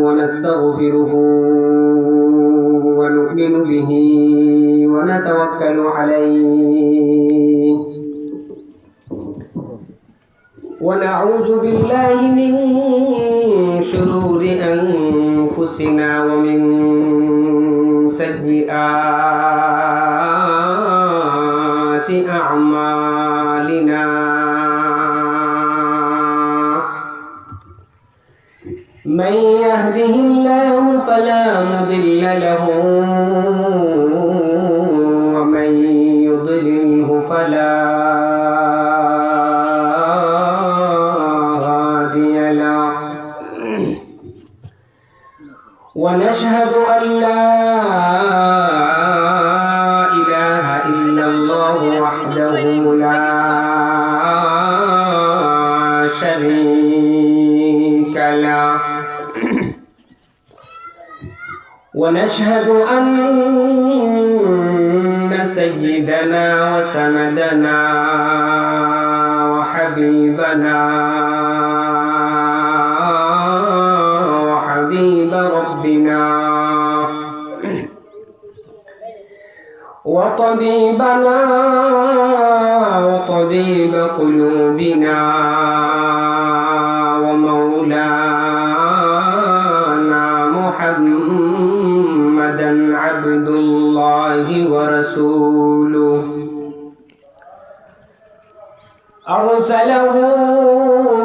ونستغفره ونؤمن به ونتوكل عليه ونعوذ بالله من شرور أنفسنا ومن سيئات أعمالنا من يهده الله فلا مضل له ومن يضلله فلا هادي له ونشهد أن لا إله إلا الله وحده لا شريك له ونشهد أن سيدنا وسندنا وحبيبنا وحبيب ربنا وطبيبنا وطبيب قلوبنا ومولانا محمدا عبد الله ورسوله أرسله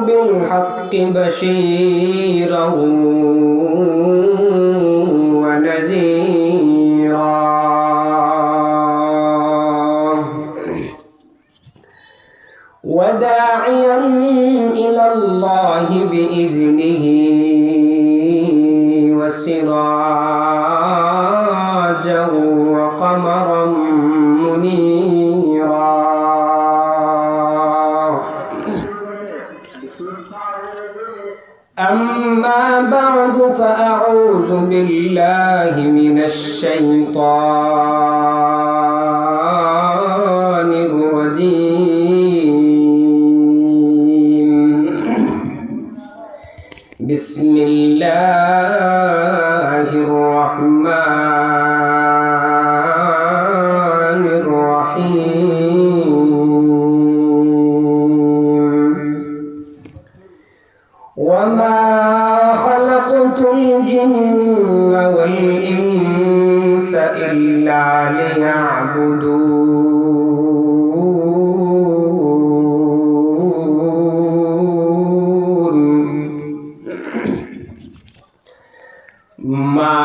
بالحق بشيرا ونذيرا وداعيا إلى الله بإذنه وسراجا وقمرا منيرا أما بعد فأعوذ بالله من الشيطان الرجيم بسم الله الرحمن الرحيم وما خلقت الجن والإنس إلا ليعبدون ما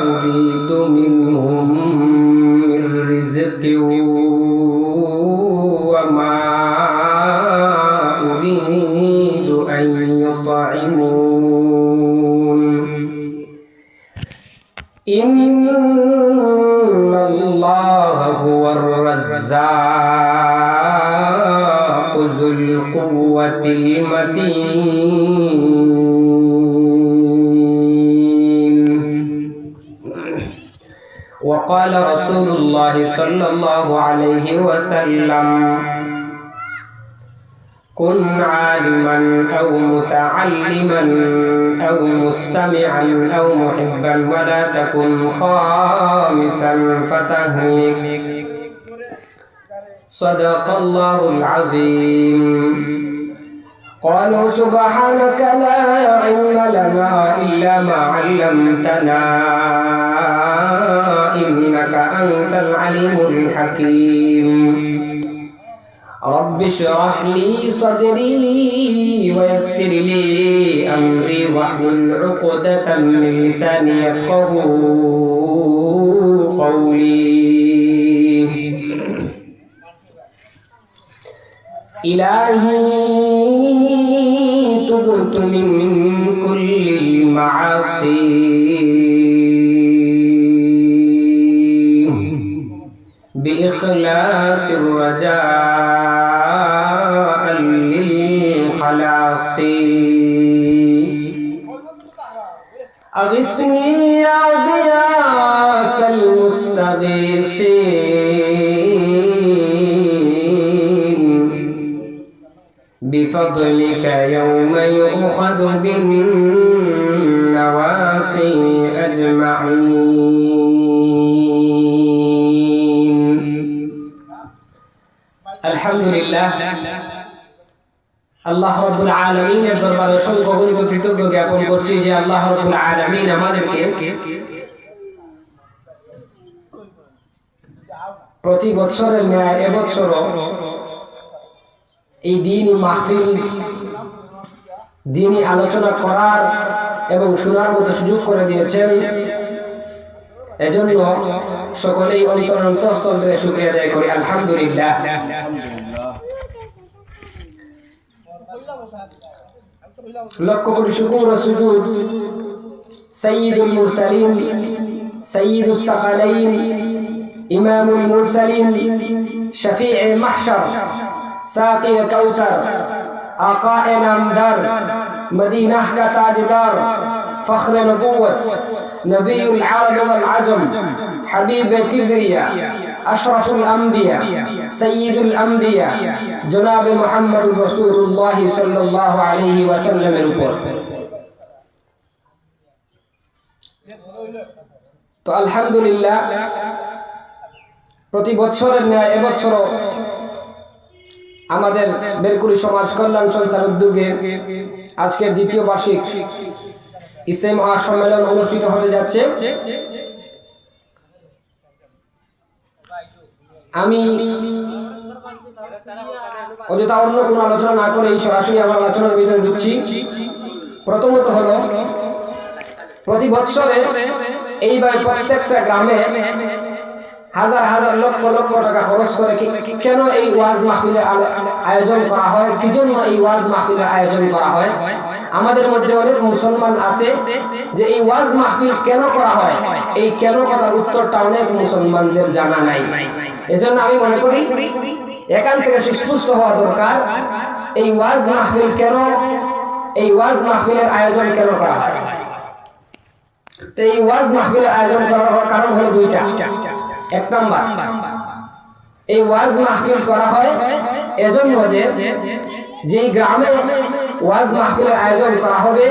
أريد منهم من رزق وما أريد أن يطعمون إن الله هو الرزاق ذو القوة المتين وقال رسول الله صلى الله عليه وسلم كن عالما أو متعلما أو مستمعا أو محبا ولا تكن خامسا فتهلك صدق الله العظيم قالوا سبحانك لا علم لنا إلا ما علمتنا إنك أنت العليم الحكيم رب اشرح لي صدري ويسر لي أمري واحلل عقدة من لساني يفقهوا قولي إلهي تبت من كل المعاصي بإخلاص الرجاء للخلاص أغثني يا غياث المستغيثين بفضلك يوم يؤخذ بالنواصي أجمعين الحمد لله আল্লাহ রাব্বুল আলামিনের দরবারে অসংখ্য গণিত কৃতজ্ঞ জ্ঞাপন করছি যে আল্লাহ রাব্বুল আলামিন আমাদেরকে প্রতি বছরের ন্যায় এবছরও এই দ্বীনি মাহফিল দ্বীনি আলোচনা করার এবং শোনার মতো সুযোগ করে দিয়েছেন। এজন্য সকলেই অন্তরস্থল থেকে শুকরিয়া আদায় করি আলহামদুলিল্লাহ। লক্ষ কোটি শুকর ও সুজুদ সাইয়্যিদুল মুরসালিন সাইয়্যিদুস সাকালাইন ইমামুল মুরসালিন শফিঈ মাহশর সাকি কাউসার আকায়ে নামদার মদিনাহ কা তাজদার ফখর নবুয়ত নবিয়ুল আরব ওয়াল আজম হাবিব কিবরিয়া আশরাফুল আম্বিয়া সাইয়্যিদুল আম্বিয়া জনাব মুহাম্মদুর রাসূলুল্লাহ সাল্লাল্লাহু আলাইহি ওয়াসাল্লামের উপর। তো আলহামদুলিল্লাহ, প্রতি বছরের ন্যায় এবছরও আমাদের বেরকুরি সমাজ কল্যাণ সংস্থার উদ্যোগে আজকের দ্বিতীয় বার্ষিক ইসলামী মহাসম্মেলন অনুষ্ঠিত হতে যাচ্ছে। আমি অযথা অন্য কোনো আলোচনা না করে সরাসরি আমার আলোচনার ভিতরে ঢুকছি। প্রথমত হলো, প্রতি বছরে এইভাবে প্রত্যেকটা গ্রামে হাজার হাজার লক্ষ লক্ষ টাকা খরচ করে কেন এই ওয়াজ মাহফিলের আয়োজন করা হয়, কি জন্য এই ওয়াজ মাহফিলের আয়োজন করা হয়? আমাদের মধ্যে অনেক মুসলমান আছে যে এই ওয়াজ মাহফিল কেন করা হয়, এই কেন কথার উত্তরটা অনেক মুসলমানদের জানা নাই। এজন্য আমি মনে করি এখান থেকে সুস্পষ্ট হওয়া দরকার এই ওয়াজ মাহফিল কেন, এই ওয়াজ মাহফিলের আয়োজন কেন করা হয়। তো এই ওয়াজ মাহফিলের আয়োজন করার কারণ হলো দুইটা। এক নাম্বার, এই ওয়াজ মাহফিল করা হয় এজন্য যে যেই গ্রামে ওয়াজ মাহফিলের আয়োজন করা হবে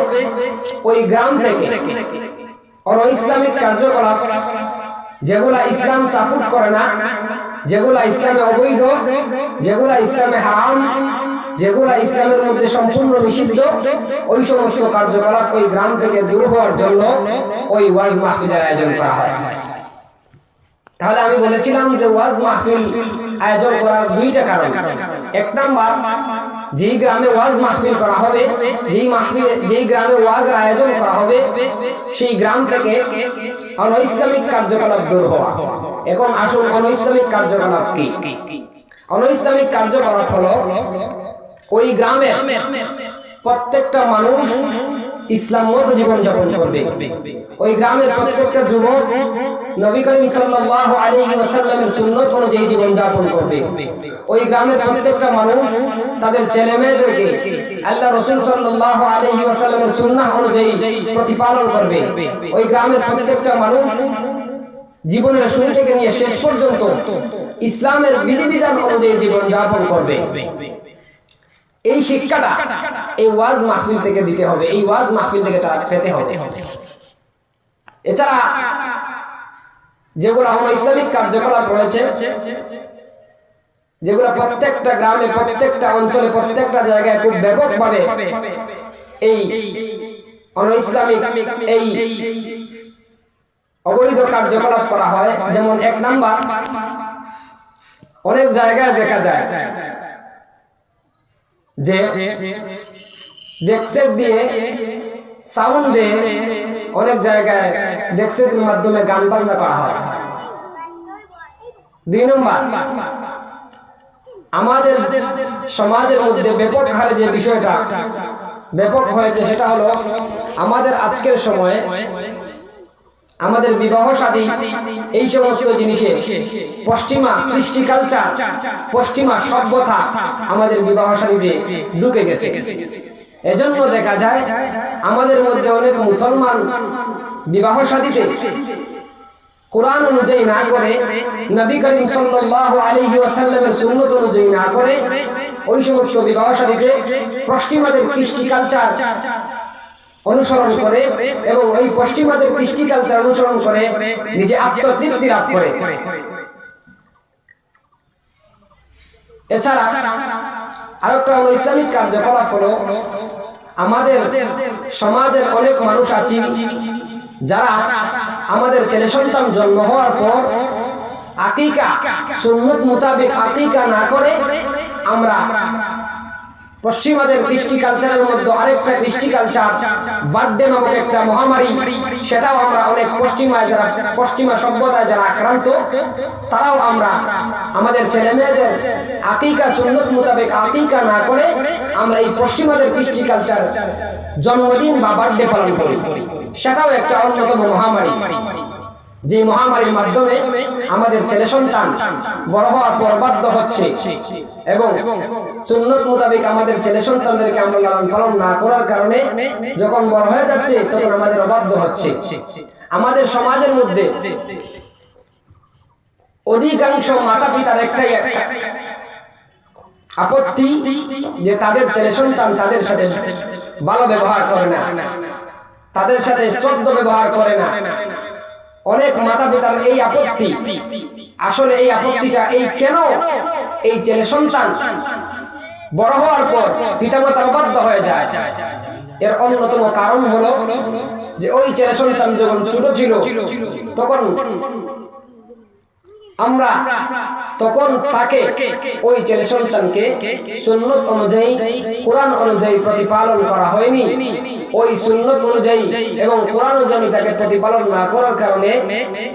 ওই গ্রাম থেকে অনৈসলামিক কার্যকলাপ যেগুলা ইসলাম সাপোর্ট করে না, যেগুলা ইসলামে অবৈধ, যেগুলা ইসলামে হারাম, যেগুলা ইসলামের মধ্যে সম্পূর্ণ নিষিদ্ধ, ওই সমস্ত কার্যকলাপ ওই গ্রাম থেকে দূর হওয়ার জন্য ওই ওয়াজ মাহফিলের আয়োজন করা হয়। তাহলে আমি বলেছিলাম যে ওয়াজ মাহফিল আয়োজন করার দুইটা কারণ। এক নাম্বার, যেই গ্রামে ওয়াজ মাহফিল করা হবে, যেই গ্রামে ওয়াজের আয়োজন করা হবে সেই গ্রাম থেকে অনৈসলামিক কার্যকলাপ দূর হওয়া। এখন আসুন, অনৈসলামিক কার্যকলাপ কি? অনৈসলামিক কার্যকলাপ হলো ওই গ্রামে প্রত্যেকটা মানুষ ইসলাম মত জীবন যাপন করবে। ওই গ্রামের প্রত্যেকটা যুবক নবী করিম সাল্লাল্লাহু আলাইহি ওয়াসাল্লামের সুন্নাত অনুযায়ী জীবন যাপন করবে। ওই গ্রামের প্রত্যেকটা মানুষ তাদের ছেলে মেয়েদেরকে আল্লাহ রাসূল সাল্লাল্লাহু আলাইহি ওয়াসাল্লামের সুন্নাহ অনুযায়ী প্রতিপালন করবে। ওই গ্রামের প্রত্যেকটা মানুষ জীবনের শুরু থেকে নিয়ে শেষ পর্যন্ত ইসলামের বিধিবিধান অনুযায়ী জীবন যাপন করবে। এই শিক্ষাটা এই ওয়াজ মাহফিল থেকে দিতে হবে, এই ওয়াজ মাহফিল থেকে তারা পেতে হবে। এছাড়া যেগুলো ইসলামিক কার্যকলাপ রয়েছে, যেগুলো প্রত্যেকটা গ্রামে, প্রত্যেকটা অঞ্চলে, প্রত্যেকটা জায়গায় খুব ব্যাপকভাবে এই অনইসলামিক এই অবৈধ কার্যকলাপ করা হয়। যেমন এক নাম্বার, অনেক জায়গায় দেখা যায় যে ডেক্সেট দিয়ে, সাউন্ড দিয়ে অনেক জায়গায় ডেক্সেটের মাধ্যমে গান বাজনা করা হয়। দুই নম্বর, আমাদের সমাজের মধ্যে ব্যাপক হারে যে বিষয়টা ব্যাপক হয়েছে সেটা হলো আমাদের আজকের সময়ে আমাদের বিবাহ শাদী এই সমস্ত জিনিসে পশ্চিমা কৃষ্টি কালচার, পশ্চিমা সভ্যতা আমাদের বিবাহ শাদীতে ঢুকে গেছে। এজন্য দেখা যায় আমাদের মধ্যে অনেক মুসলমান বিবাহ শাদীতে কোরআন অনুযায়ী না করে, নবী করিম সাল্লাল্লাহু আলাইহি ওয়াসাল্লামের সুন্নাত অনুযায়ী না করে ওই সমস্ত বিবাহ শাদীতে পশ্চিমাদের কৃষ্টি কালচার অনুসরণ করে এবং ওই পশ্চিমাদের কৃষ্টি কালচার অনুসরণ করে নিজে আত্মতৃপ্তি লাভ করে। এছাড়া আরেকটা হলো ইসলামিক কার্যকলাপ হলো, আমাদের সমাজের অনেক মানুষ আছি যারা আমাদের ছেলে সন্তান জন্ম হওয়ার পর আকিকা সুন্নত মোতাবেক আকিকা না করে আমরা পশ্চিমাদের কৃষ্টি কালচারের মধ্যে আরেকটা কৃষ্টি কালচার বার্থডে নামক একটা মহামারী, সেটাও আমরা অনেক পশ্চিমা সভ্যতায় যারা আক্রান্ত তারাও আমরা আমাদের ছেলে মেয়েদের আকিকা সুন্নত মোতাবেক আকিকা না করে আমরা এই পশ্চিমাদের কৃষ্টি কালচার জন্মদিন বা বার্থডে পালন করি। সেটাও একটা অন্যতম মহামারী, যে মহামারীর মাধ্যমে আমাদের ছেলে সন্তান বড় হওয়ার পর বাধ্য হচ্ছে এবং সুন্নত মোতাবেক আমাদের ছেলে সন্তানদেরকে আমরা লালন পালন না করার কারণে যখন বড় হয়ে যাচ্ছে তখন আমাদের অবাধ্য হচ্ছে। আমাদের সমাজের মধ্যে অধিকাংশ মাতা পিতার একটাই একটা আপত্তি যে তাদের ছেলে সন্তান তাদের সাথে ভালো ব্যবহার করে না, তাদের সাথে শ্রদ্ধা ব্যবহার করে না। অনেক মাতা পিতার এই আপত্তি, আসলে এই আপত্তিটা এই কেন এই ছেলে সন্তান বড় হওয়ার পর পিতামাতার অবাধ্য হয়ে যায়, এর অন্যতম কারণ হলো যে ওই ছেলে সন্তান যখন ছোট ছিল তখন আমরা তাকে ওই ছেলে সন্তানকে সুন্নত অনুযায়ী কোরআন অনুযায়ী প্রতিপালন করা হয়নি। ওই সুন্নত অনুযায়ী এবং কোরআন অনুযায়ী তাকে প্রতিপালন না করার কারণে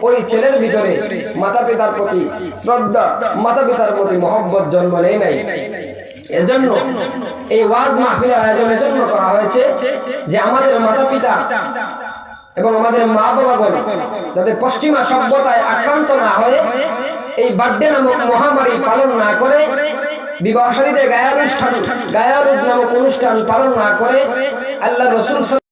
ওই ছেলের ভিতরে মাতা পিতার প্রতি শ্রদ্ধা, মাতা পিতার প্রতি মহব্বত জন্ম নেয় নাই। এজন্য এই ওয়াজ মাহফিলের আয়োজনের জন্য করা হয়েছে যে আমাদের মাতা পিতা এবং আমাদের মা বাবাগণ যাতে পশ্চিমা সভ্যতায় আক্রান্ত না হয়ে এই বার্থডে নামক মহামারী পালন না করে, বিবাহ শাদীতে গায়ানুষ্ঠান নামক অনুষ্ঠান পালন না করে আল্লাহ রাসূল